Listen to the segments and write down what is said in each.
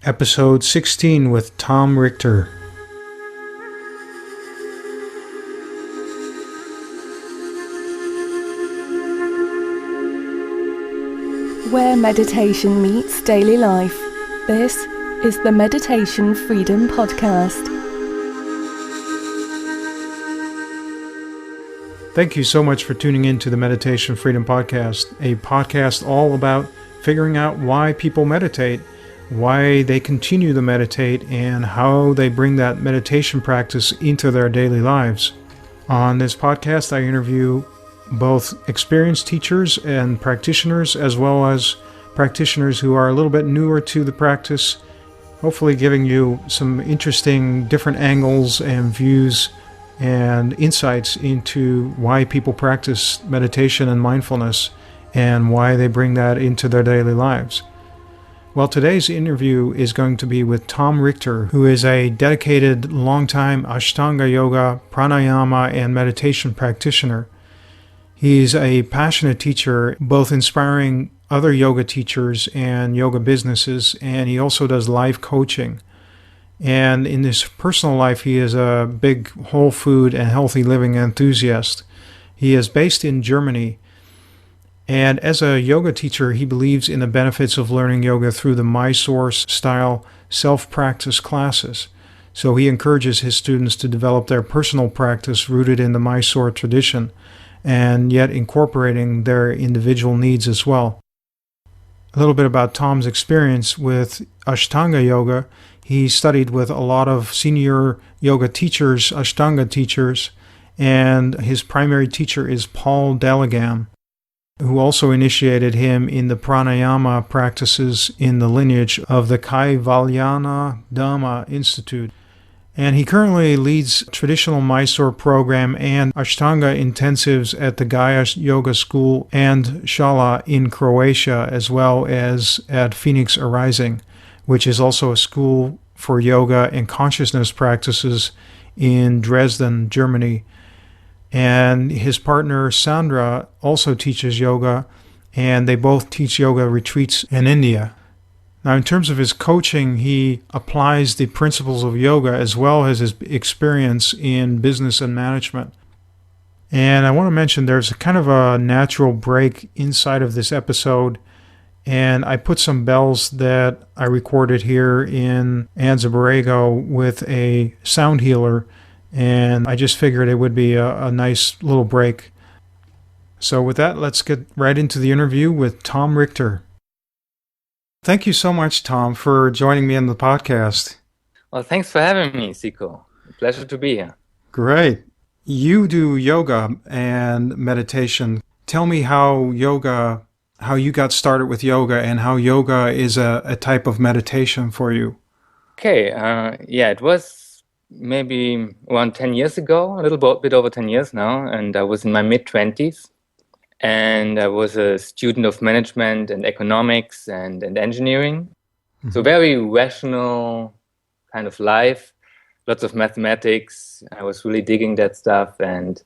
episode 16 with Tom Richter. Where meditation meets daily life, this is the Meditation Freedom Podcast. Thank you so much for tuning in to the Meditation Freedom Podcast, a podcast all about figuring out why people meditate, why they continue to meditate, and how they bring that meditation practice into their daily lives. On this podcast, I interview both experienced teachers and practitioners, as well as practitioners who are a little bit newer to the practice, hopefully giving you some interesting different angles and views and insights into why people practice meditation and mindfulness and why they bring that into their daily lives. Well, today's interview is going to be with Tom Richter, who is a dedicated, longtime Ashtanga Yoga, Pranayama and Meditation practitioner. He's a passionate teacher, both inspiring other yoga teachers and yoga businesses, and he also does life coaching. And in his personal life, he is a big whole food and healthy living enthusiast. He is based in Germany, and as a yoga teacher, he believes in the benefits of learning yoga through the Mysore style self-practice classes. So he encourages his students to develop their personal practice rooted in the Mysore tradition, and yet incorporating their individual needs as well. A little bit about Tom's experience with Ashtanga Yoga. He studied with a lot of senior yoga teachers, Ashtanga teachers, and his primary teacher is Paul Dallaghan, who also initiated him in the Pranayama practices in the lineage of the Kaivalyadhama Institute. And he currently leads traditional Mysore program and Ashtanga Intensives at the GaiaYoga School Shala in Croatia, as well as at Phoenixarising, which is also a school for yoga and consciousness practices in Dresden, Germany. And his partner Sandra also teaches yoga, and they both teach yoga retreats in India. Now, in terms of his coaching, he applies the principles of yoga as well as his experience in business and management. And I want to mention there's kind of a natural break inside of this episode, and I put some bells that I recorded here in Anza Borrego with a sound healer, and I just figured it would be a nice little break. So with that, let's get right into the interview with Tom Richter. Thank you so much, Tom, for joining me on the podcast. Well, thanks for having me, Siko. Pleasure to be here. Great. You do yoga and meditation. Tell me how you got started with yoga and how yoga is a type of meditation for you. Okay, it was maybe around 10 years ago, a little bit over 10 years now, and I was in my mid-20s. And I was a student of management and economics and engineering. Mm-hmm. So very rational kind of life, lots of mathematics. I was really digging that stuff. And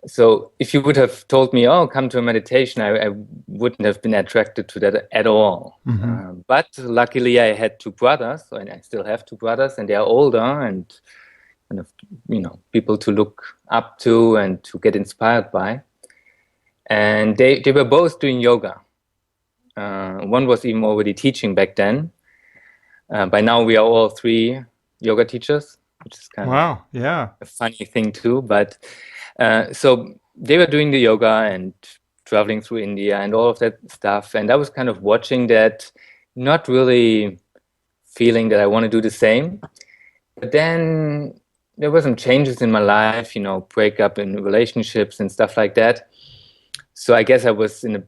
so if you would have told me, oh, come to a meditation, I wouldn't have been attracted to that at all. Mm-hmm. But luckily I had two brothers, and I still have two brothers, and they are older and kind of, people to look up to and to get inspired by. And they were both doing yoga. One was even already teaching back then. By now we are all three yoga teachers, which is kind of a funny thing too. But so they were doing the yoga and traveling through India and all of that stuff. And I was kind of watching that, not really feeling that I want to do the same. But then there were some changes in my life, breakup in relationships and stuff like that. So I guess it was a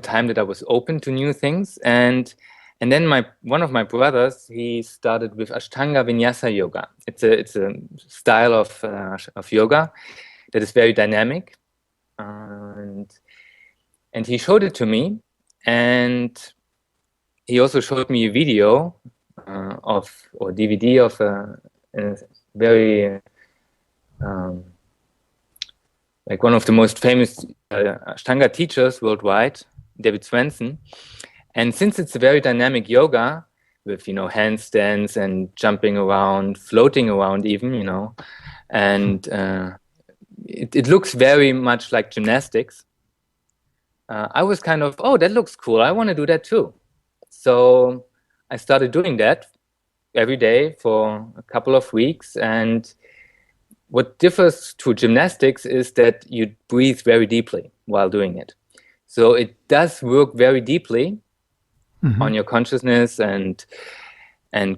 time that I was open to new things, and then one of my brothers, he started with Ashtanga Vinyasa Yoga. It's a style of yoga that is very dynamic, and he showed it to me, and he also showed me a video or DVD of a very like one of the most famous Ashtanga teachers worldwide, David Swenson. And since it's a very dynamic yoga with, handstands and jumping around, floating around even, and it looks very much like gymnastics. I was kind of, oh, that looks cool. I want to do that too. So I started doing that every day for a couple of weeks. And what differs to gymnastics is that you breathe very deeply while doing it. So it does work very deeply on your consciousness and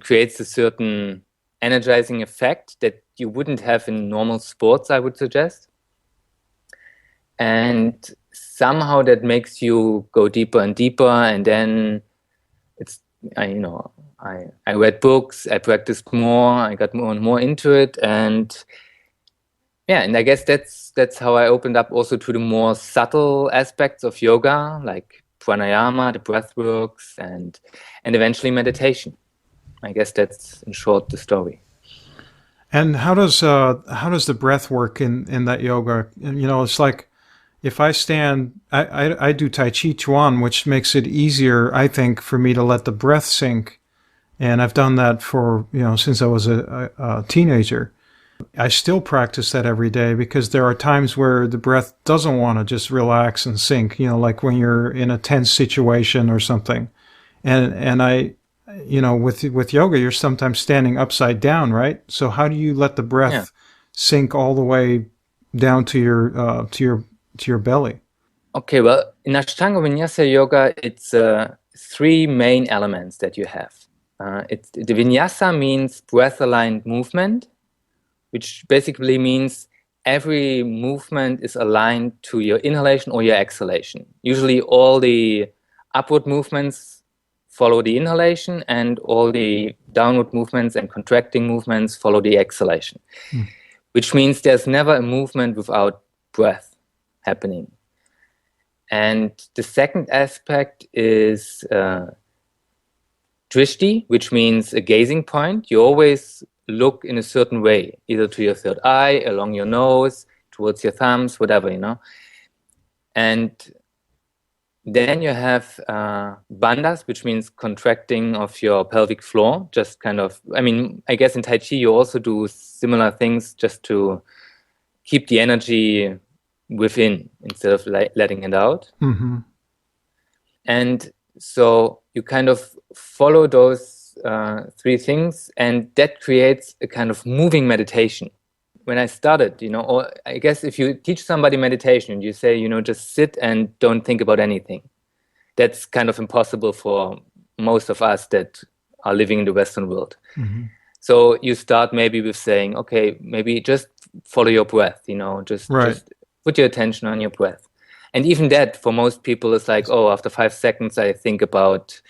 creates a certain energizing effect that you wouldn't have in normal sports, I would suggest. And somehow that makes you go deeper and deeper. And then I read books, I practiced more, I got more and more into it. And I guess that's how I opened up also to the more subtle aspects of yoga, like pranayama, the breath works, and eventually meditation. I guess that's in short the story. And how does the breath work in that yoga? It's like if I stand, I do Tai Chi Chuan, which makes it easier, I think, for me to let the breath sink. And I've done that for, since I was a teenager. I still practice that every day because there are times where the breath doesn't want to just relax and sink, like when you're in a tense situation or something. And I, with yoga, you're sometimes standing upside down, right? So how do you let the breath sink all the way down to your belly? Okay, well, in Ashtanga Vinyasa Yoga, it's 3 main elements that you have. The Vinyasa means breath-aligned movement, which basically means every movement is aligned to your inhalation or your exhalation. Usually all the upward movements follow the inhalation and all the downward movements and contracting movements follow the exhalation, which means there's never a movement without breath happening. And the second aspect is drishti, which means a gazing point. You always look in a certain way, either to your third eye, along your nose, towards your thumbs, whatever, And then you have bandhas, which means contracting of your pelvic floor, just kind of, I guess in Tai Chi you also do similar things just to keep the energy within instead of letting it out. Mm-hmm. And so you kind of follow those 3 things, and that creates a kind of moving meditation. When I started, or I guess if you teach somebody meditation, you say, just sit and don't think about anything. That's kind of impossible for most of us that are living in the Western world. Mm-hmm. So you start maybe with saying, okay, maybe just follow your breath, just put your attention on your breath. And even that, for most people, is like, oh, after 5 seconds, I think about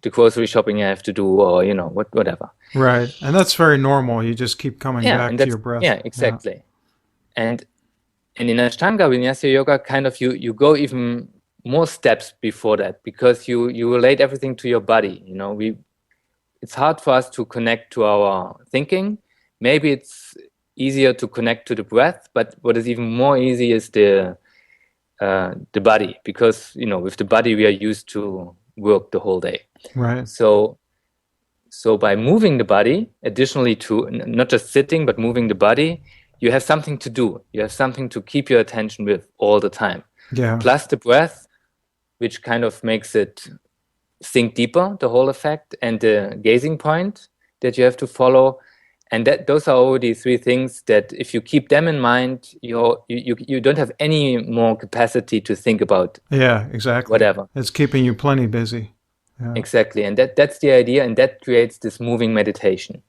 the grocery shopping I have to do, or, whatever. Right. And that's very normal. You just keep coming back to your breath. Yeah, exactly. Yeah. And in Ashtanga Vinyasa Yoga, kind of you go even more steps before that, because you relate everything to your body. It's hard for us to connect to our thinking. Maybe it's easier to connect to the breath, but what is even more easy is the body, because with the body we are used to work the whole day. Right. So by moving the body, additionally to not just sitting but moving the body, you have something to do. You have something to keep your attention with all the time. Yeah. Plus the breath, which kind of makes it sink deeper, the whole effect, and the gazing point that you have to follow. And those are already 3 things that if you keep them in mind, you don't have any more capacity to think about. Yeah, exactly. Whatever. It's keeping you plenty busy. Yeah. Exactly. And that's the idea, and that creates this moving meditation.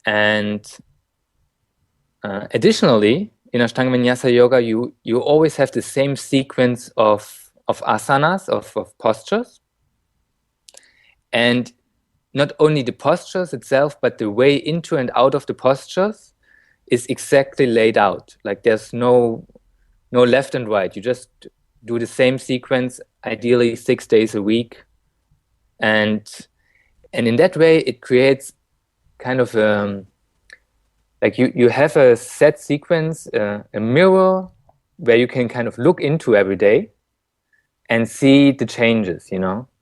And additionally, in Ashtanga Vinyasa Yoga, you always have the same sequence of asanas, of postures. And not only the postures itself, but the way into and out of the postures is exactly laid out. Like there's no left and right. You just do the same sequence, ideally 6 days a week. And in that way, it creates kind of like you have a set sequence, a mirror where you can kind of look into every day. and see the changes,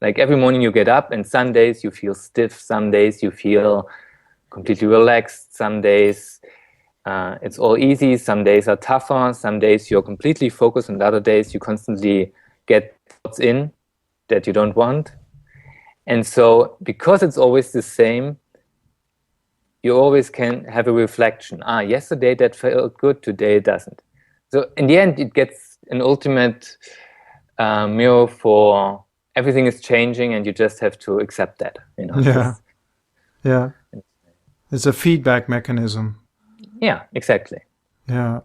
Like every morning you get up, and some days you feel stiff, some days you feel completely relaxed, some days it's all easy, some days are tougher, some days you're completely focused, and other days you constantly get thoughts in that you don't want. And so because it's always the same, you always can have a reflection. Yesterday that felt good, today it doesn't. So in the end, it gets an ultimate mirror for everything is changing, and you just have to accept that. Yeah. It's a feedback mechanism. Yeah, exactly. Yeah.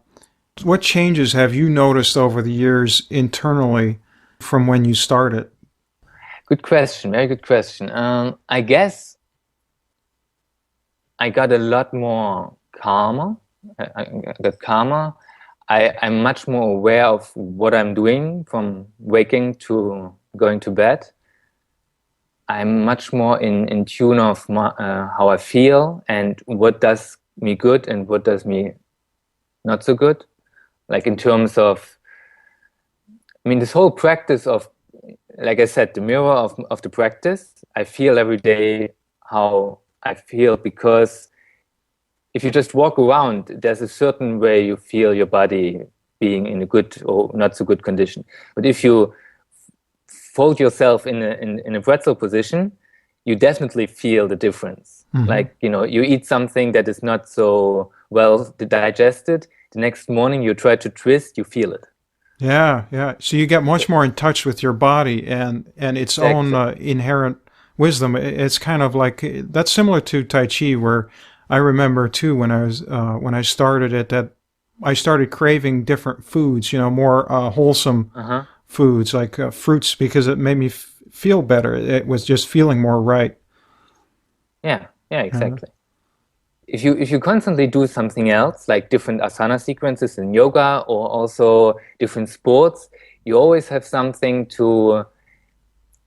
What changes have you noticed over the years internally from when you started? Good question. Very good question. I guess I got a lot more calmer. I got calmer. I'm much more aware of what I'm doing from waking to going to bed. I'm much more in tune of how I feel and what does me good and what does me not so good. Like in terms of, this whole practice of, like I said, the mirror of the practice. I feel every day how I feel, because if you just walk around, there's a certain way you feel your body being in a good or not so good condition. But if you fold yourself in a pretzel position, you definitely feel the difference. Mm-hmm. Like, you eat something that is not so well digested, the next morning you try to twist, you feel it. Yeah. So you get much more in touch with your body and its own inherent wisdom. It's kind of like, that's similar to Tai Chi, where I remember too when I started it, that I started craving different foods, more wholesome foods like fruits, because it made me feel better. It was just feeling more right. Yeah, exactly. If you constantly do something else, like different asana sequences in yoga or also different sports, you always have something to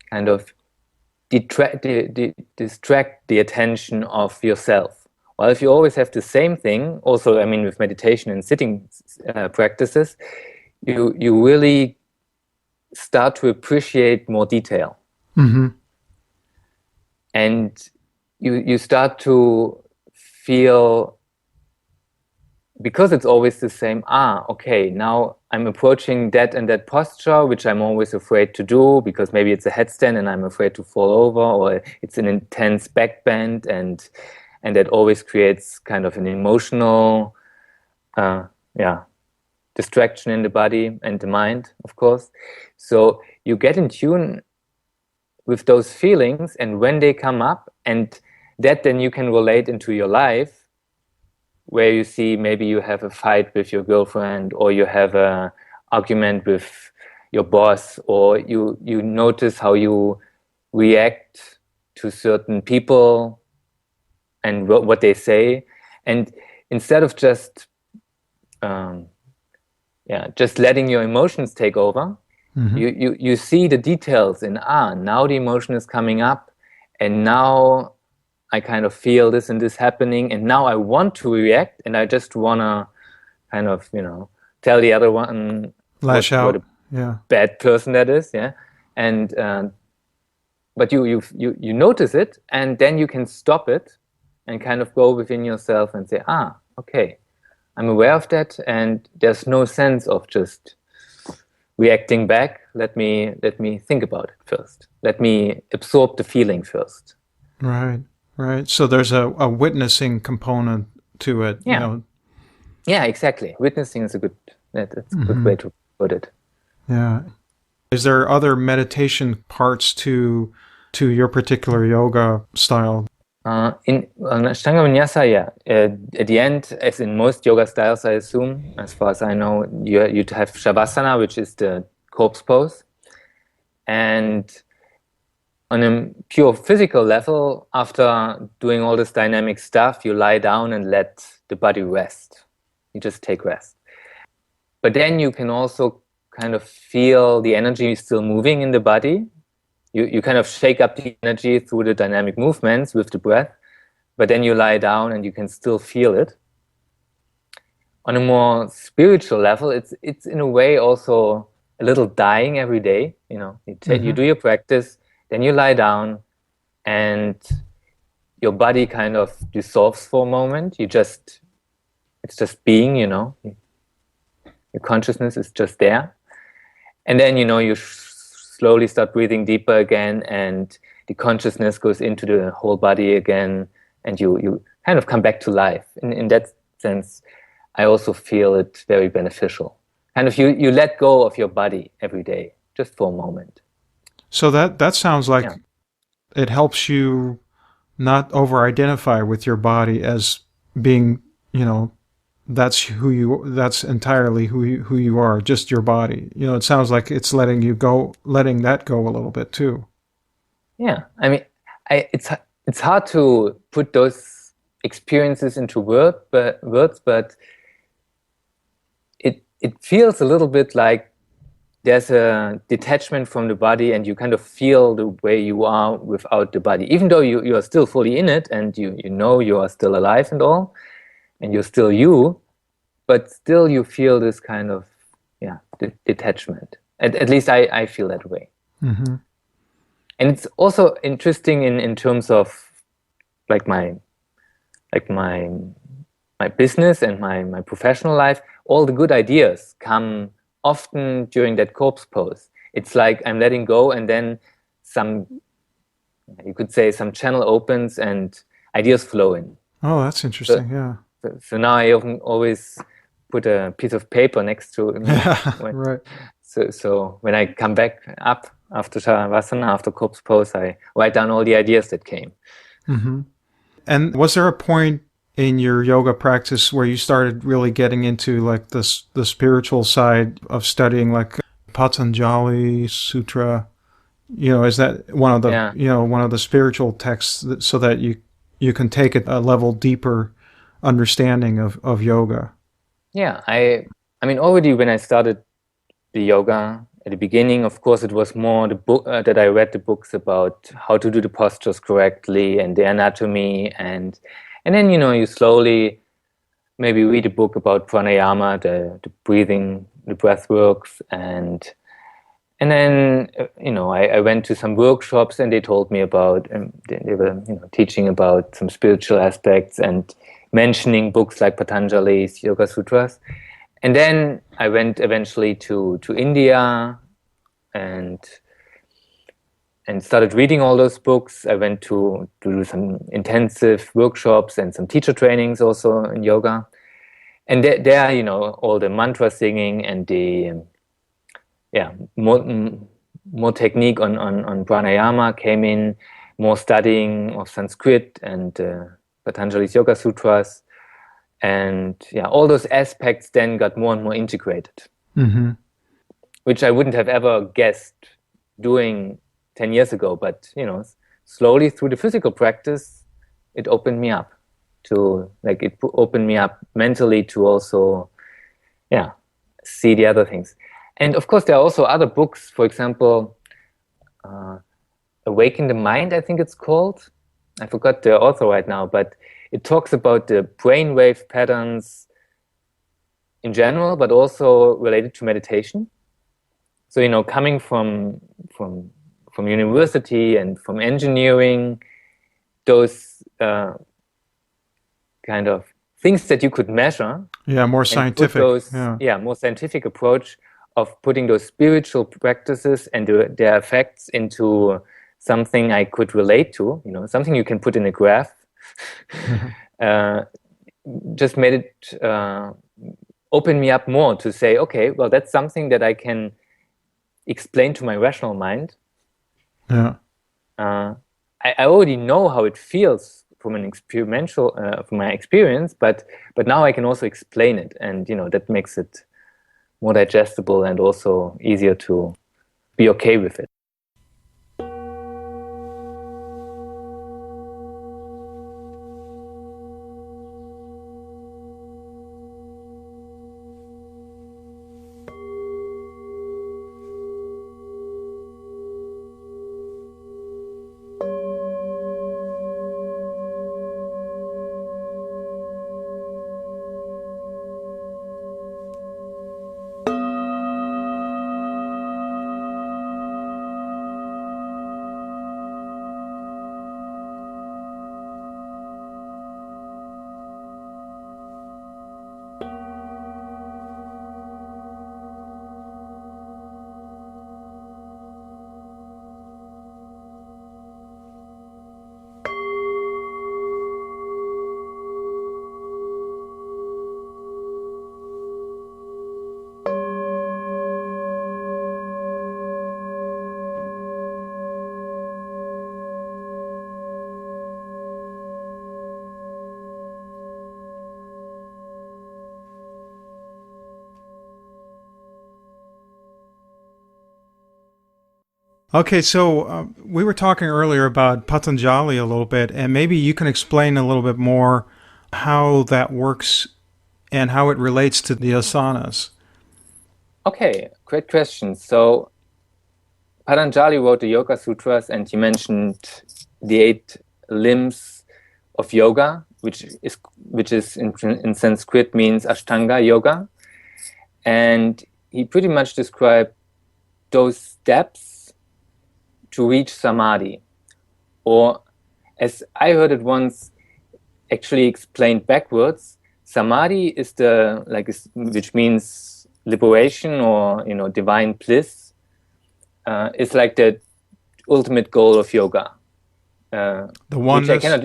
kind of distract the attention of yourself. While if you always have the same thing, also, with meditation and sitting practices, you really start to appreciate more detail. Mm-hmm. And you start to feel, because it's always the same, okay, now I'm approaching that and that posture, which I'm always afraid to do, because maybe it's a headstand and I'm afraid to fall over, or it's an intense back bend, and that always creates kind of an emotional distraction in the body and the mind, of course. So you get in tune with those feelings, and when they come up, and that then you can relate into your life, where you see maybe you have a fight with your girlfriend, or you have an argument with your boss, or you notice how you react to certain people and what they say. And instead of just letting your emotions take over, mm-hmm. you see the details in, now the emotion is coming up, and now I kind of feel this and this happening, and now I want to react, and I just want to kind of, tell the other one lash out. What a bad person that is, and but you notice it, and then you can stop it and kind of go within yourself and say, okay, I'm aware of that, and there's no sense of just reacting back. Let me think about it first. Let me absorb the feeling first. Right. So there's a witnessing component to it. Yeah. Yeah, exactly. Witnessing is that's a good way to put it. Yeah. Is there other meditation parts to your particular yoga style? In Ashtanga Vinyasa, at the end, as in most yoga styles, I assume, as far as I know, you have Savasana, which is the corpse pose. And on a pure physical level, after doing all this dynamic stuff, you lie down and let the body rest. You just take rest. But then you can also kind of feel the energy still moving in the body. You kind of shake up the energy through the dynamic movements with the breath, but then you lie down and you can still feel it. On a more spiritual level, it's in a way also a little dying every day. You do your practice, then you lie down, and your body kind of dissolves for a moment. It's just being, your consciousness is just there. And then, you slowly start breathing deeper again, and the consciousness goes into the whole body again, and you kind of come back to life. In that sense, I also feel it very beneficial. Kind of you let go of your body every day, just for a moment. So that sounds like it helps you not over-identify with your body as being, that's entirely who you are, just your body. It sounds like it's letting that go a little bit too. Yeah, I mean, it's hard to put those experiences into words, but it feels a little bit like there's a detachment from the body, and you kind of feel the way you are without the body, even though you are still fully in it, and you are still alive and all, and you're still you, but still you feel this kind of detachment. At least I feel that way. Mm-hmm. And it's also interesting in terms of like my business and my professional life. All the good ideas come often during that corpse pose. It's like I'm letting go, and then you could say some channel opens and ideas flow in. Oh, that's interesting. So now I always put a piece of paper next to me. Right. So when I come back up after Savasana, after corpse pose, I write down all the ideas that came. Mm-hmm. And was there a point in your yoga practice where you started really getting into like the spiritual side of studying, like Patanjali Sutra? Is that one of the one of the spiritual texts so that you can take a level deeper understanding of yoga? Yeah, I mean, already when I started the yoga at the beginning, of course, it was more the book that I read the books about how to do the postures correctly and the anatomy, and then you slowly maybe read a book about pranayama, the breathing, the breath works, and then I went to some workshops, and they told me about they were teaching about some spiritual aspects and mentioning books like Patanjali's Yoga Sutras. And then I went eventually to India and started reading all those books. I went to do some intensive workshops and some teacher trainings also in yoga. And there, all the mantra singing and the more technique on pranayama came in, more studying of Sanskrit and Patanjali's Yoga Sutras. And all those aspects then got more and more integrated, mm-hmm. which I wouldn't have ever guessed doing 10 years ago. But, slowly through the physical practice, it opened me up it opened me up mentally to also, see the other things. And of course, there are also other books, for example, Awaken the Mind, I think it's called. I forgot the author right now, but it talks about the brainwave patterns in general, but also related to meditation. So, coming from university and from engineering, those kind of things that you could measure. Yeah, more scientific. More scientific approach of putting those spiritual practices and their effects into something I could relate to, something you can put in a graph. Just made it open me up more to say, okay, well, that's something that I can explain to my rational mind. Yeah. I already know how it feels from an experimental, from my experience, but now I can also explain it, and that makes it more digestible and also easier to be okay with it. Okay, so we were talking earlier about Patanjali a little bit, and maybe you can explain a little bit more how that works and how it relates to the asanas. Okay, great question. So Patanjali wrote the Yoga Sutras, and he mentioned the 8 limbs of yoga, which is in Sanskrit means Ashtanga Yoga, and he pretty much described those steps to reach samadhi, or as I heard it once, actually explained backwards. Samadhi is which means liberation or divine bliss. It's like the ultimate goal of yoga. The Which I oneness. cannot.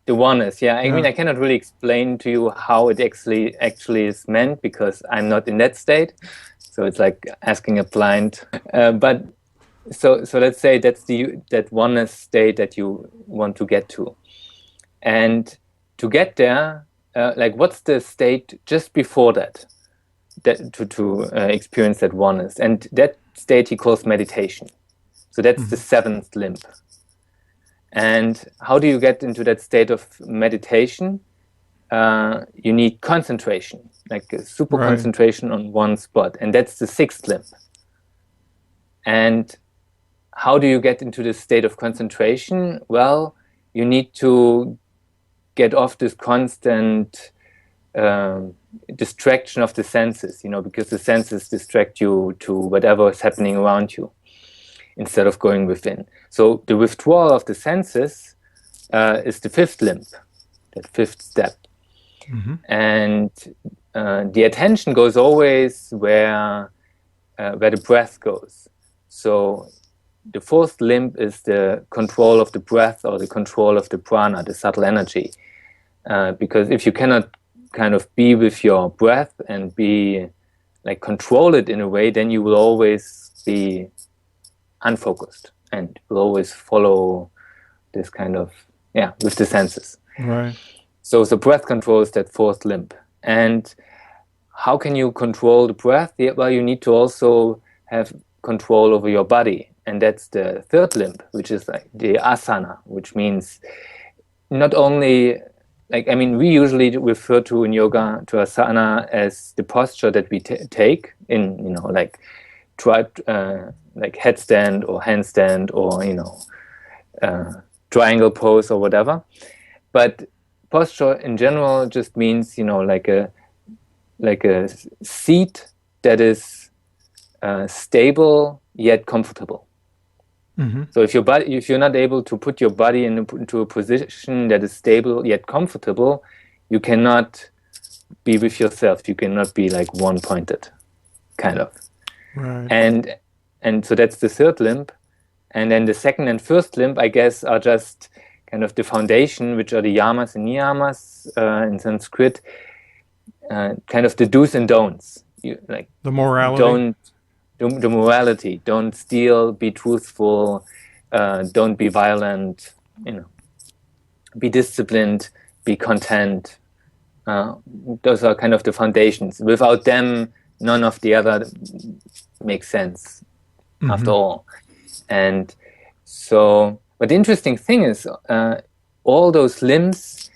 The oneness, yeah. I mean, I cannot really explain to you how it actually is meant because I'm not in that state. So it's like asking a blind. But so let's say that's that oneness state that you want to get to, and to get there, like what's the state just before that to experience that oneness, and that state he calls meditation. So that's the 7th limb. And how do you get into that state of meditation? You need concentration, like a super concentration on one spot, and that's the 6th limb. And how do you get into this state of concentration? Well, you need to get off this constant distraction of the senses, because the senses distract you to whatever is happening around you instead of going within. So the withdrawal of the senses is the 5th limb, that 5th step. And the attention goes always where the breath goes. So the 4th limb is the control of the breath or the control of the prana, the subtle energy. Because if you cannot kind of be with your breath and control it in a way, then you will always be unfocused and will always follow this kind of, with the senses. Right. So the breath control is that 4th limb. And how can you control the breath? Well, you need to also have control over your body. And that's the 3rd limb, which is like the asana, which means not only, we usually refer to in yoga to asana as the posture that we take in, headstand or handstand or, triangle pose or whatever. But posture in general just means, like a seat that is stable yet comfortable. So if you're not able to put your body into a position that is stable yet comfortable, you cannot be with yourself. You cannot be like one-pointed, kind of. Right. And so that's the 3rd limb. And then the 2nd and 1st limb, I guess, are just kind of the foundation, which are the yamas and niyamas in Sanskrit, kind of the do's and don'ts. The morality. The morality. Don't steal, be truthful, don't be violent, be disciplined, be content. Those are kind of the foundations. Without them, none of the other makes sense after all. And so, but the interesting thing is, all those limbs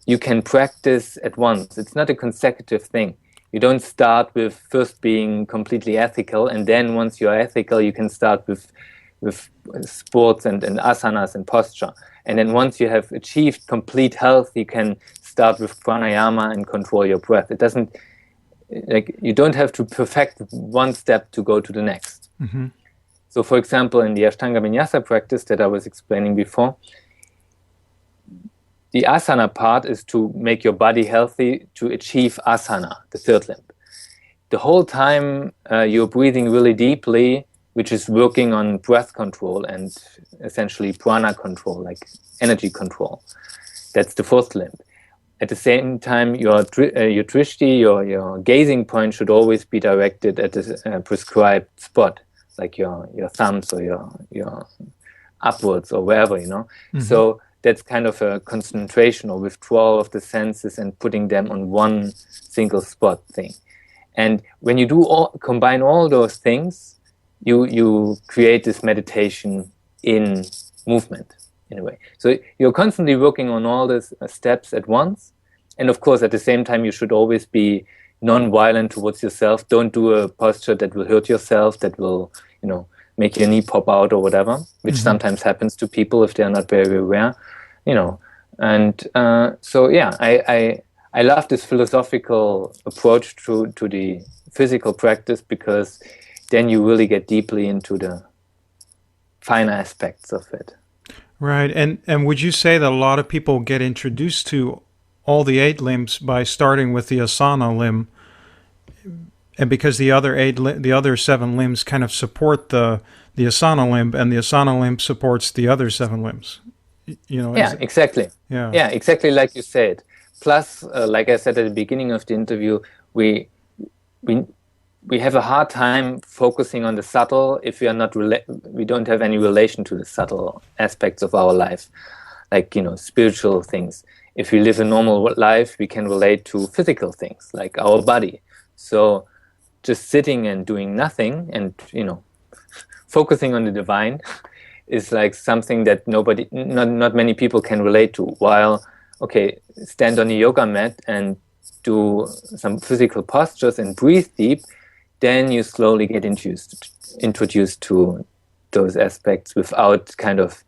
you can practice at once. It's not a consecutive thing. You don't start with first being completely ethical, and then once you're ethical, you can start with sports and asanas and posture. And then once you have achieved complete health, you can start with pranayama and control your breath. It doesn't, you don't have to perfect one step to go to the next. So for example, in the Ashtanga Vinyasa practice that I was explaining before, the asana part is to make your body healthy, to achieve asana, the 3rd limb. The whole time you're breathing really deeply, which is working on breath control and essentially prana control, like energy control. That's the 4th limb. At the same time, your drishti, your gazing point should always be directed at a prescribed spot, like your thumbs or your upwards or wherever, So that's kind of a concentration or withdrawal of the senses and putting them on one single spot thing. And when you combine all those things, you create this meditation in movement in a way. So you're constantly working on all these steps at once. And of course, at the same time, you should always be non-violent towards yourself. Don't do a posture that will hurt yourself, that will, make your knee pop out or whatever, which sometimes happens to people if they're not very aware, And I love this philosophical approach to the physical practice, because then you really get deeply into the finer aspects of it. Right. And would you say that a lot of people get introduced to all the 8 limbs by starting with the Asana Limb, and because the other 7 limbs kind of support the Asana Limb, and the Asana Limb supports the other 7 limbs? Exactly. Yeah, exactly like you said. Plus, like I said at the beginning of the interview, we have a hard time focusing on the subtle if we are not we don't have any relation to the subtle aspects of our life, like spiritual things. If we live a normal life, we can relate to physical things like our body. So just sitting and doing nothing and focusing on the divine is like something that not many people can relate to. While stand on a yoga mat and do some physical postures and breathe deep, then you slowly get introduced to those aspects without kind of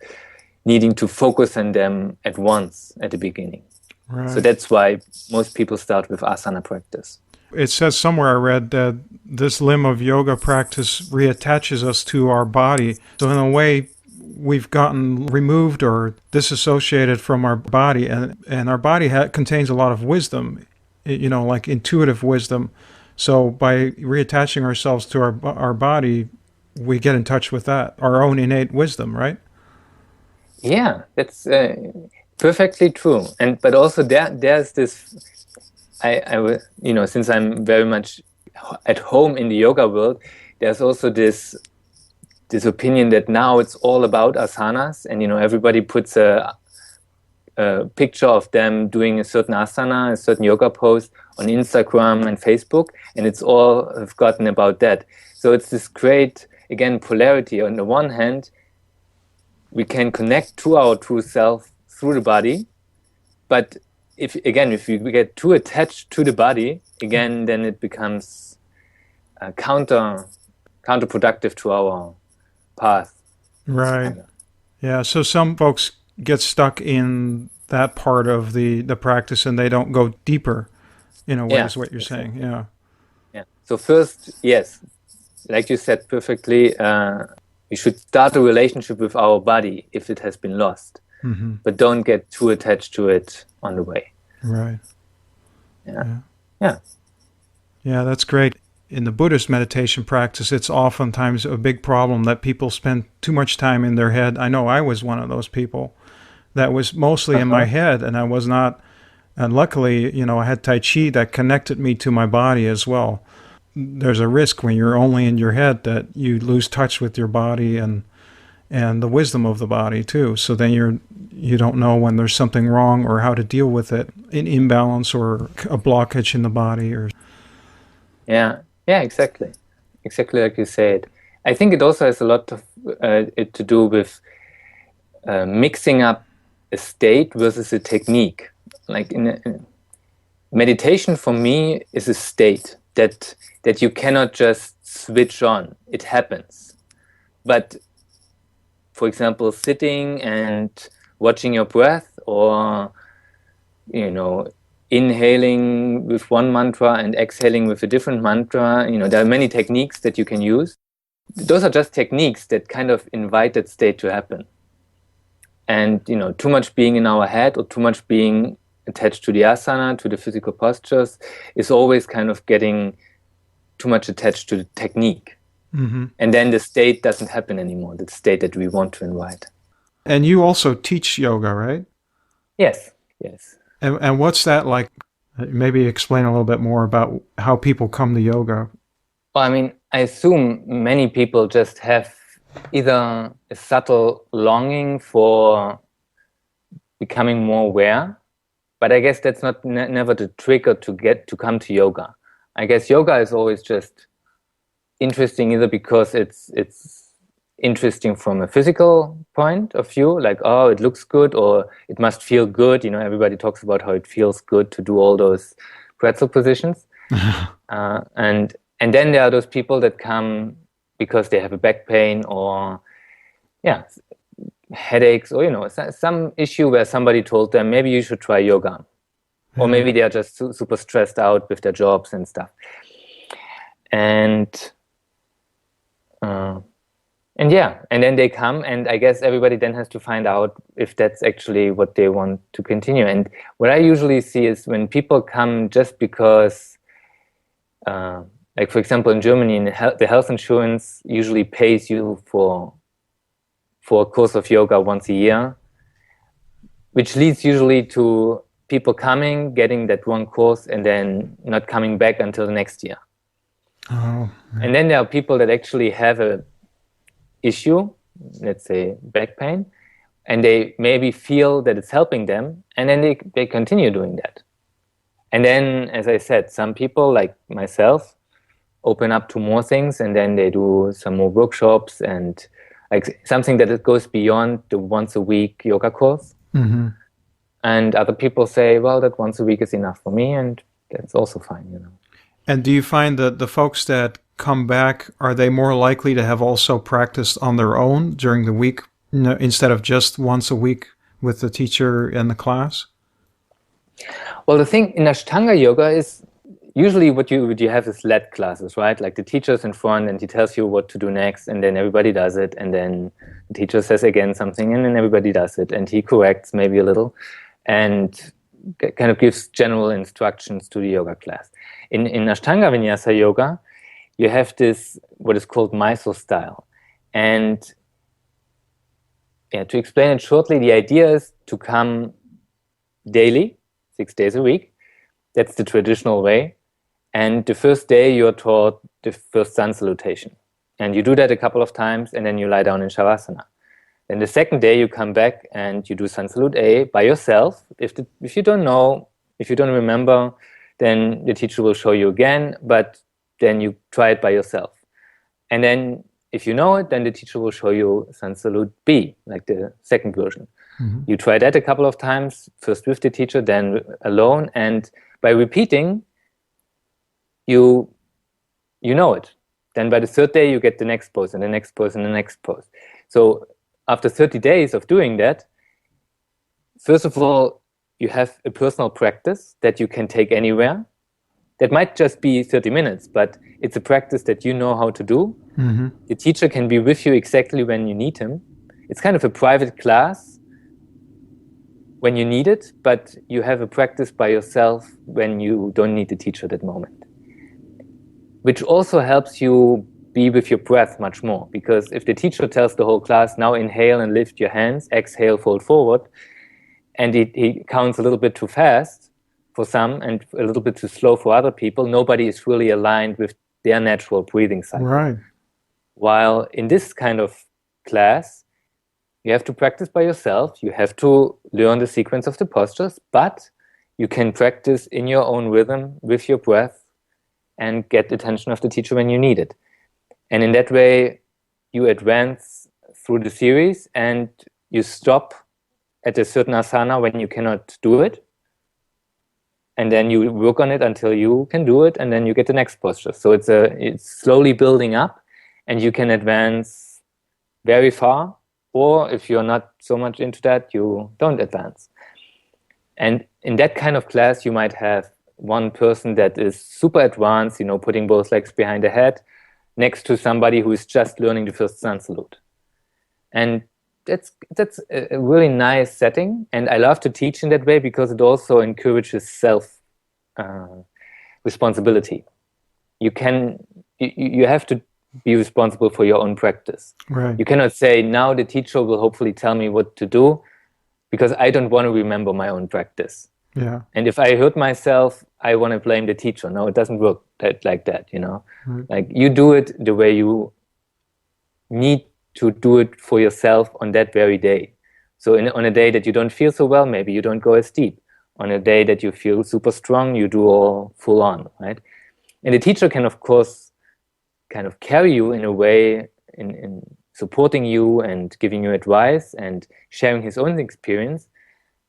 needing to focus on them at once at the beginning. Right. So that's why most people start with asana practice. It says somewhere, I read, that this limb of yoga practice reattaches us to our body. So in a way, we've gotten removed or disassociated from our body, and our body contains a lot of wisdom, like intuitive wisdom. So by reattaching ourselves to our body, we get in touch with that, our own innate wisdom, right? Yeah, that's perfectly true. But also there's this, I since I'm very much at home in the yoga world, there's also this opinion that now it's all about asanas, and everybody puts a picture of them doing a certain asana, a certain yoga pose on Instagram and Facebook, and it's all have gotten about that. So it's this great, again, polarity. On the one hand, we can connect to our true self through the body, but if we get too attached to the body, again, then it becomes counterproductive to our path. Right. Yeah. So some folks get stuck in that part of the practice and they don't go deeper, in a way, is what you're saying. Yeah. Yeah. So first, yes, like you said perfectly, we should start a relationship with our body if it has been lost, but don't get too attached to it on the way. Right. Yeah. Yeah, that's great. In the Buddhist meditation practice, it's oftentimes a big problem that people spend too much time in their head. I know I was one of those people that was mostly in my head, and I was not. And luckily, I had Tai Chi that connected me to my body as well. There's a risk when you're only in your head that you lose touch with your body and the wisdom of the body too. So then you don't know when there's something wrong or how to deal with it, an imbalance or a blockage in the body. Yeah, exactly like you said. I think it also has a lot of to do with mixing up a state versus a technique. Like in meditation, for me, is a state that you cannot just switch on. It happens. But for example, sitting and watching your breath, or inhaling with one mantra and exhaling with a different mantra, there are many techniques that you can use. Those are just techniques that kind of invite that state to happen. And too much being in our head or too much being attached to the asana, to the physical postures, is always kind of getting too much attached to the technique. And then the state doesn't happen anymore, the state that we want to invite. And you also teach yoga, right? Yes. And what's that like? Maybe explain a little bit more about how people come to yoga. Well, I mean, I assume many people just have either a subtle longing for becoming more aware, but I guess that's not never the trigger to come to yoga. I guess yoga is always just interesting either because it's interesting from a physical point of view, like, oh, it looks good, or it must feel good. Everybody talks about how it feels good to do all those pretzel positions. And then there are those people that come because they have a back pain or headaches, or some issue where somebody told them maybe you should try yoga, or maybe they are just super stressed out with their jobs and stuff. And then they come, and I guess everybody then has to find out if that's actually what they want to continue. And what I usually see is when people come just because, like for example, in Germany, the health insurance usually pays you for a course of yoga once a year, which leads usually to people coming, getting that one course, and then not coming back until the next year. Oh, and then there are people that actually have a issue, let's say back pain, and they maybe feel that it's helping them, and then they continue doing that. And then, as I said, some people like myself open up to more things, and then they do some more workshops and like something that goes beyond the once a week yoga course. Mm-hmm. And other people say, well, that once a week is enough for me, and that's also fine, And do you find that the folks that come back, are they more likely to have also practiced on their own during the week instead of just once a week with the teacher in the class? Well, the thing in Ashtanga Yoga is usually what you have is led classes, right? Like the teacher's in front and he tells you what to do next, and then everybody does it, and then the teacher says again something, and then everybody does it, and he corrects maybe a little and kind of gives general instructions to the yoga class. In Ashtanga Vinyasa Yoga, you have this, what is called Mysore style. And to explain it shortly, the idea is to come daily, 6 days a week. That's the traditional way. And the first day you're taught the first sun salutation. And you do that a couple of times, and then you lie down in Savasana. Then the second day you come back and you do sun salute A by yourself. If you don't know, if you don't remember, then the teacher will show you again, but then you try it by yourself. And then if you know it, then the teacher will show you sun salute B, like the second version. Mm-hmm. You try that a couple of times, first with the teacher, then alone, and by repeating, you know it. Then by the third day, you get the next pose, and the next pose, and the next pose. So after 30 days of doing that, first of all, you have a personal practice that you can take anywhere. That might just be 30 minutes, but it's a practice that you know how to do. Mm-hmm. The teacher can be with you exactly when you need him. It's kind of a private class when you need it, but you have a practice by yourself when you don't need the teacher at that moment. Which also helps you be with your breath much more, because if the teacher tells the whole class, now inhale and lift your hands, exhale, fold forward, and he counts a little bit too fast for some and a little bit too slow for other people, nobody is really aligned with their natural breathing cycle. Right. While in this kind of class, you have to practice by yourself, you have to learn the sequence of the postures, but you can practice in your own rhythm with your breath and get the attention of the teacher when you need it. And in that way, you advance through the series and you stop at a certain asana when you cannot do it. And then you work on it until you can do it, and then you get the next posture. So it's slowly building up, and you can advance very far. Or if you're not so much into that, you don't advance. And in that kind of class, you might have one person that is super advanced, putting both legs behind the head, next to somebody who is just learning the first sun salute. And that's a really nice setting. And I love to teach in that way because it also encourages self responsibility. You have to be responsible for your own practice. Right. You cannot say, now the teacher will hopefully tell me what to do, because I don't want to remember my own practice. Yeah. And if I hurt myself, I want to blame the teacher. No, it doesn't work like that, Right. Like you do it the way you need to do it for yourself on that very day. So on a day that you don't feel so well, maybe you don't go as deep. On a day that you feel super strong, you do all full on, right? And the teacher can, of course, kind of carry you in a way, in supporting you and giving you advice and sharing his own experience,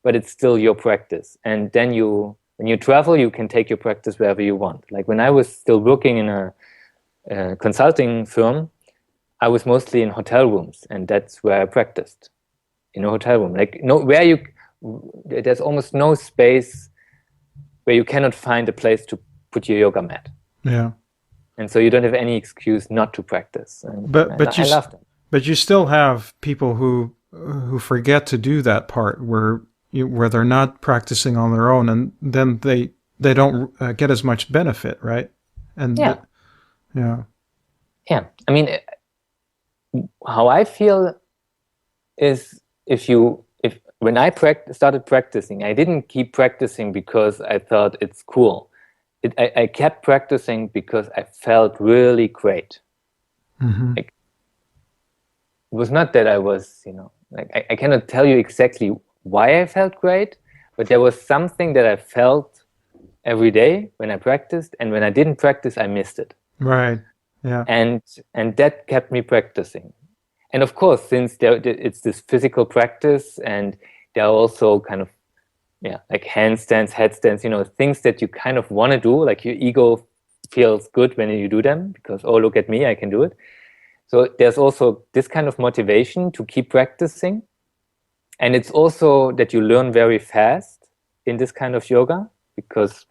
but it's still your practice. And then when you travel, you can take your practice wherever you want. Like when I was still working in a consulting firm, I was mostly in hotel rooms, and that's where I practiced, in a hotel room. Like there's almost no space where you cannot find a place to put your yoga mat. Yeah. And so you don't have any excuse not to practice. And I love that. But you still have people who forget to do that part where they're not practicing on their own, and then they don't get as much benefit, right? And yeah. I mean, how I feel is when I started practicing, I didn't keep practicing because I thought it's cool. I kept practicing because I felt really great. Mm-hmm. Like, it was not that I was, like I cannot tell you exactly why I felt great, but there was something that I felt every day when I practiced, and when I didn't practice, I missed it. Right. Yeah. And that kept me practicing. And of course, since it's this physical practice, and there are also kind of like handstands, headstands, things that you kind of want to do, like your ego feels good when you do them because, oh, look at me, I can do it. So there's also this kind of motivation to keep practicing. And it's also that you learn very fast in this kind of yoga because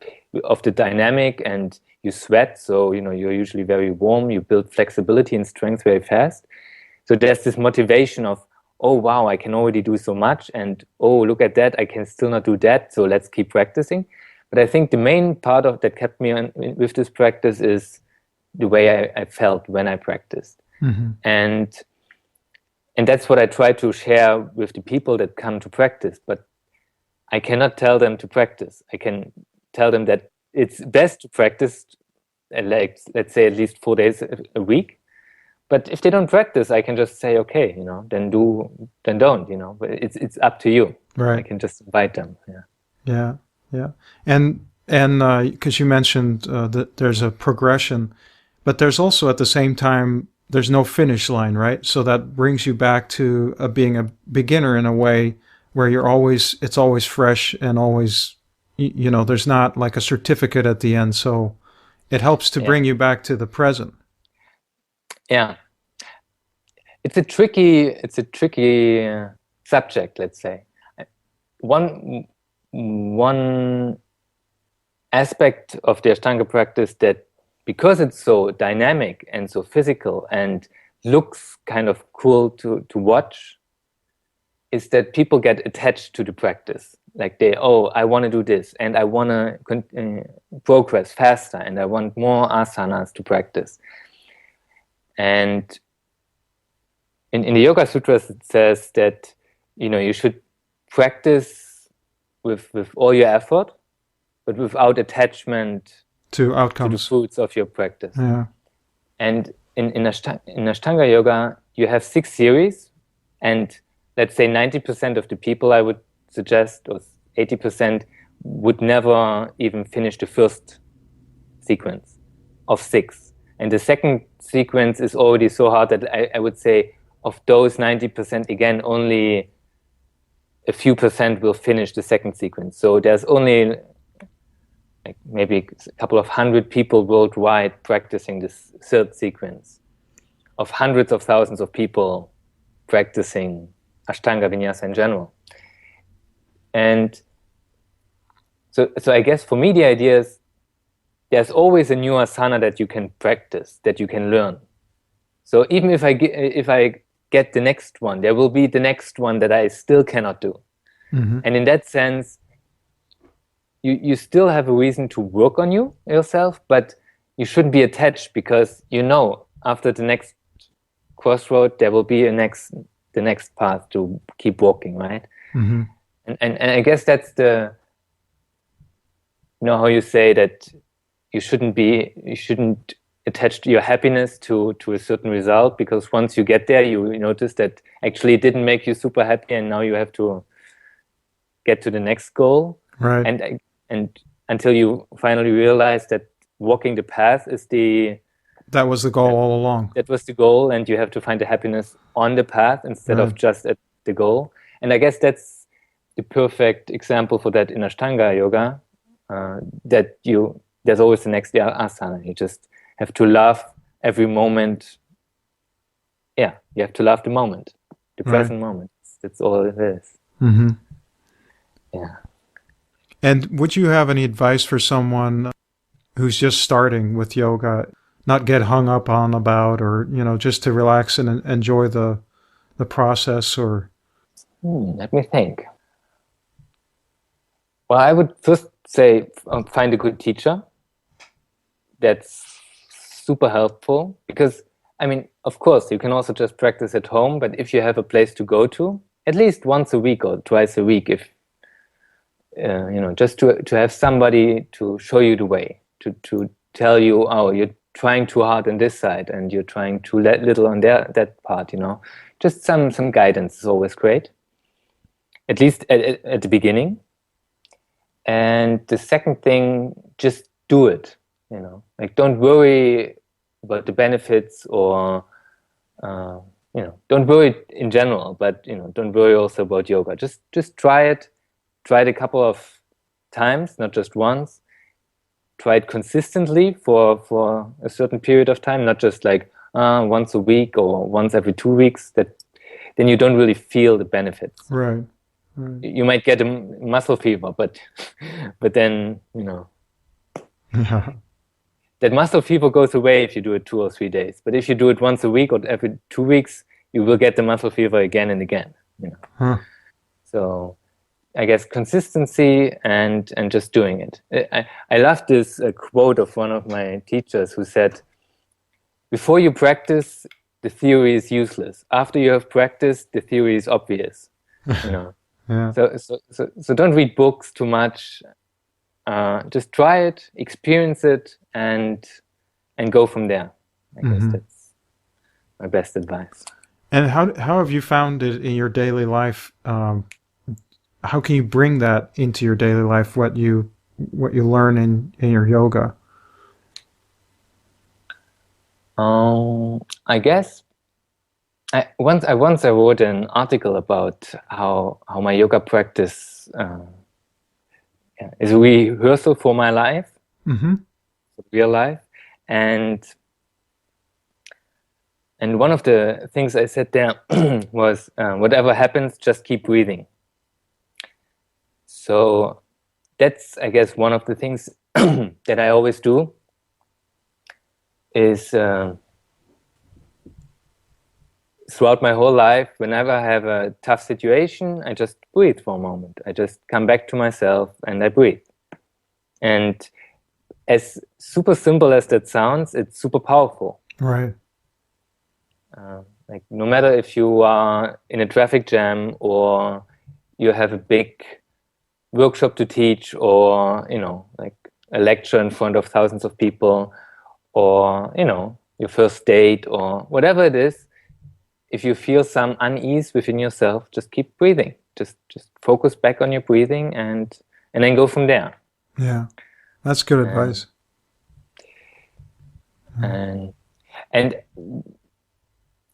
of the dynamic, and you sweat. So, you're usually very warm. You build flexibility and strength very fast. So there's this motivation of, oh, wow, I can already do so much. And, oh, look at that, I can still not do that. So let's keep practicing. But I think the main part of that kept me with this practice is the way I felt when I practiced. Mm-hmm. And that's what I try to share with the people that come to practice. But I cannot tell them to practice. I can tell them that it's best to practice, like, let's say, at least 4 days a week. But if they don't practice, I can just say, okay, then don't, but it's up to you. Right. I can just invite them. Yeah. And because you mentioned that there's a progression, but there's also at the same time, there's no finish line, right? So that brings you back to being a beginner in a way where it's always fresh and always, there's not like a certificate at the end. So it helps to bring you back to the present. Yeah. It's a tricky subject, let's say. One aspect of the Ashtanga practice that, because it's so dynamic and so physical and looks kind of cool to watch, is that people get attached to the practice. Like I want to do this, and I want to progress faster, and I want more asanas to practice. And in the Yoga Sutras, it says that, you should practice with all your effort, but without attachment to outcomes, to the fruits of your practice. Yeah. And in Ashtanga Yoga, you have 6 series, and let's say 90% of the people, I would suggest, or 80%, would never even finish the first sequence of 6. And the second sequence is already so hard that I would say of those 90%, again, only a few percent will finish the second sequence. So there's only like maybe a couple of hundred people worldwide practicing this third sequence, of hundreds of thousands of people practicing Ashtanga Vinyasa in general. And so I guess for me, the idea is there's always a new asana that you can practice, that you can learn. So even if I get the next one, there will be the next one that I still cannot do. Mm-hmm. And in that sense, you still have a reason to work on yourself, but you shouldn't be attached, because after the next crossroad there will be the next path to keep walking, right? Mm-hmm. And I guess that's the how you say that you shouldn't attach your happiness to a certain result, because once you get there, you notice that actually it didn't make you super happy, and now you have to get to the next goal. Right. And until you finally realize that walking the path is the That was the goal all along. That was the goal, and you have to find the happiness on the path instead of just at the goal. And I guess that's the perfect example for that in Ashtanga Yoga, that there's always the next asana. You just have to love every moment. Yeah, you have to love the moment, the present moment. That's all it is. Mm-hmm. Yeah. And would you have any advice for someone who's just starting with yoga, not get hung up on about, or, just to relax and enjoy the process? Or let me think. Well, I would first say find a good teacher. That's super helpful, because, of course, you can also just practice at home, but if you have a place to go to, at least once a week or twice a week, if just to have somebody to show you the way, to tell you, oh, you're trying too hard on this side and you're trying too little on that part, just some guidance is always great, at least at the beginning. And the second thing, just do it, don't worry about the benefits, or don't worry in general, but don't worry also about yoga. Just try it a couple of times, not just once. Try it consistently for a certain period of time, not just like once a week or once every 2 weeks. Then you don't really feel the benefits. Right. You might get a muscle fever, but then that muscle fever goes away if you do it 2 or 3 days. But if you do it once a week or every 2 weeks, you will get the muscle fever again and again. So I guess consistency and just doing it. I love this quote of one of my teachers who said, before you practice, the theory is useless. After you have practiced, the theory is obvious. Yeah. So don't read books too much. Just try it, experience it, and go from there. I guess that's my best advice. And how have you found it in your daily life? How can you bring that into your daily life? What you learn in your yoga? I guess I once wrote an article about how my yoga practice is a rehearsal for my life, real life, and one of the things I said there was, whatever happens, just keep breathing. So that's, I guess, one of the things that I always do is throughout my whole life, whenever I have a tough situation, I just breathe for a moment. I just come back to myself and I breathe. And as super simple as that sounds, it's super powerful. Right. Like, no matter if you are in a traffic jam, or you have a big workshop to teach, or like a lecture in front of thousands of people, or your first date, or whatever it is, if you feel some unease within yourself, just keep breathing. Just focus back on your breathing, and then go from there. Yeah, that's good advice. And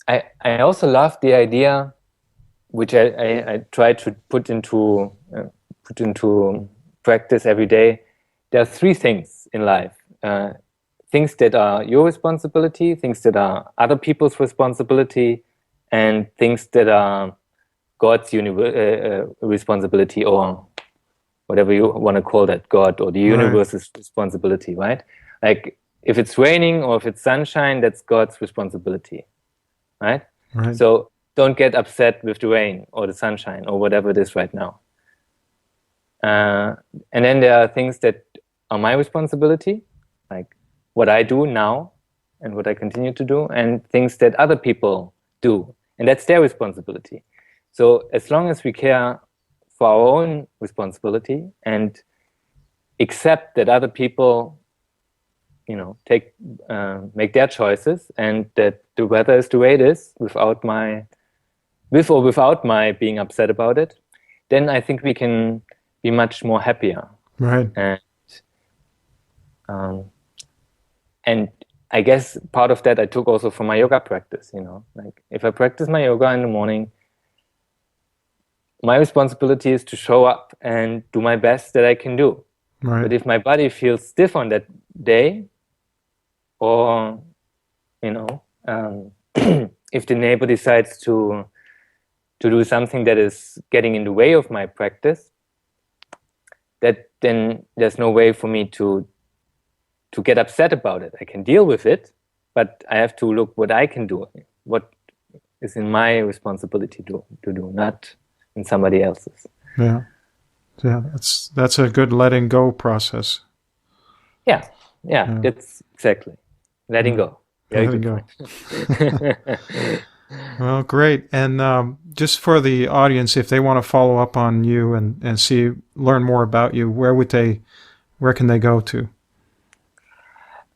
I also love the idea, which I try to put into practice every day. There are 3 things in life: things that are your responsibility, things that are other people's responsibility, and things that are God's responsibility, or whatever you want to call that, God or the universe's responsibility, right? Like, if it's raining or if it's sunshine, that's God's responsibility, right? So don't get upset with the rain or the sunshine or whatever it is right now. And then there are things that are my responsibility, like what I do now and what I continue to do, and things that other people do, and that's their responsibility. So as long as we care for our own responsibility and accept that other people, make their choices, and that the weather is the way it is, with or without my being upset about it, then I think we can be much more happier. Right. And I guess part of that I took also from my yoga practice, like if I practice my yoga in the morning, my responsibility is to show up and do my best that I can do. Right. But if my body feels stiff on that day, or, if the neighbor decides to do something that is getting in the way of my practice, that then there's no way for me to get upset about it. I can deal with it, but I have to look what I can do, what is in my responsibility to do, not in somebody else's. Yeah. That's a good letting go process. Yeah. That's exactly letting go. Very letting good go. point. Well, great. And just for the audience, if they want to follow up on you and learn more about you, where can they go to?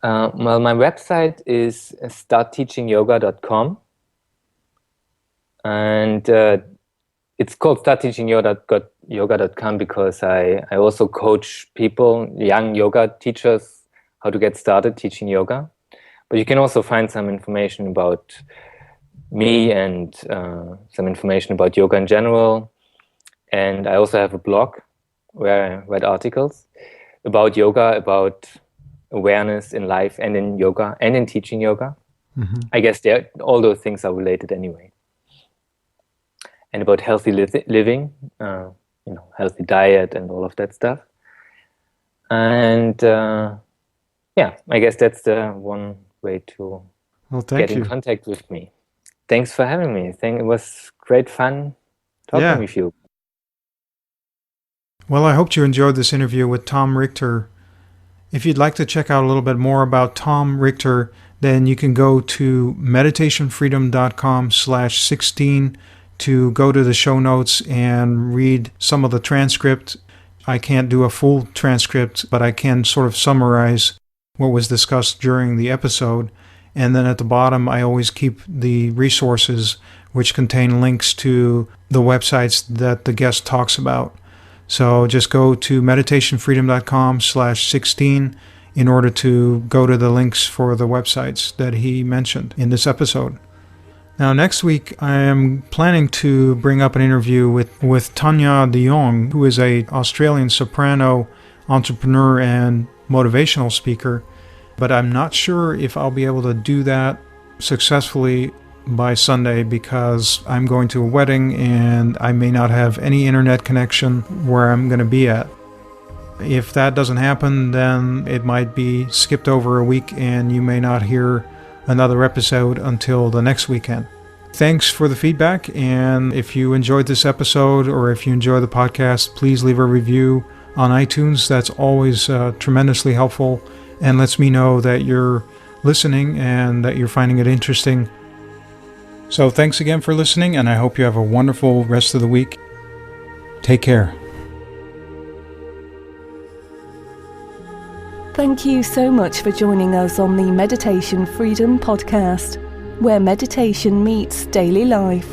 Well, my website is startteachingyoga.com, and it's called startteachingyoga.com because I also coach people, young yoga teachers, how to get started teaching yoga. But you can also find some information about me and some information about yoga in general. And I also have a blog where I write articles about yoga, about awareness in life and in yoga and in teaching yoga. Mm-hmm. I guess all those things are related anyway. And about healthy living, healthy diet and all of that stuff. And I guess that's the one way to get in contact with me. Thanks for having me. It was great fun talking with you. Well, I hope you enjoyed this interview with Tom Richter. If you'd like to check out a little bit more about Tom Richter, then you can go to meditationfreedom.com/16 to go to the show notes and read some of the transcript. I can't do a full transcript, but I can sort of summarize what was discussed during the episode. And then at the bottom, I always keep the resources which contain links to the websites that the guest talks about. So just go to meditationfreedom.com/16 in order to go to the links for the websites that he mentioned in this episode. Now, next week, I am planning to bring up an interview with Tanya de Jong, who is an Australian soprano, entrepreneur, and motivational speaker. But I'm not sure if I'll be able to do that successfully by Sunday because I'm going to a wedding and I may not have any internet connection where I'm going to be at. If that doesn't happen, then it might be skipped over a week and you may not hear another episode until the next weekend. Thanks for the feedback, and if you enjoyed this episode or if you enjoy the podcast, please leave a review on iTunes. That's always tremendously helpful and lets me know that you're listening and that you're finding it interesting. So thanks again for listening, and I hope you have a wonderful rest of the week. Take care. Thank you so much for joining us on the Meditation Freedom Podcast, where meditation meets daily life.